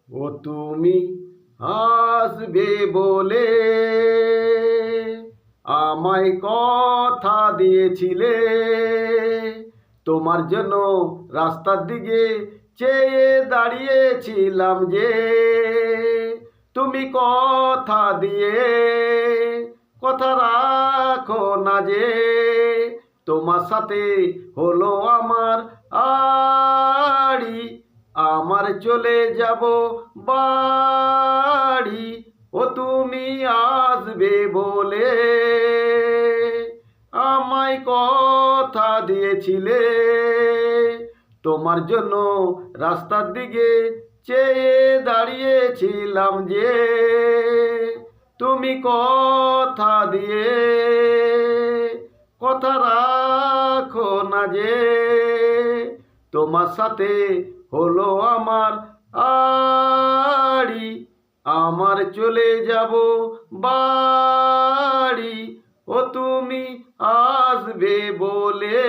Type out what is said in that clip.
ও তুমি আসবে বলে আমায় কথা দিয়েছিলে, তোমার জন্য রাস্তার দিকে চেয়ে দাঁড়িয়েছিলাম যে, তুমি কথা দিয়ে কথা রাখো না যে, তোমার সাথে হলো আমার আড়ি, আমার চলে যাব বাড়ি। ও তুমি আসবে বলে আমায় কথা দিয়েছিলে, তোমার জন্য রাস্তার দিকে চেয়ে দাঁড়িয়েছিলাম যে, তুমি কথা দিয়ে কথা রাখো না যে, তোমার সাথে হলো আমার আড়ি, আমার চলে যাব বাড়ি। ও তুমি আসবে বলে।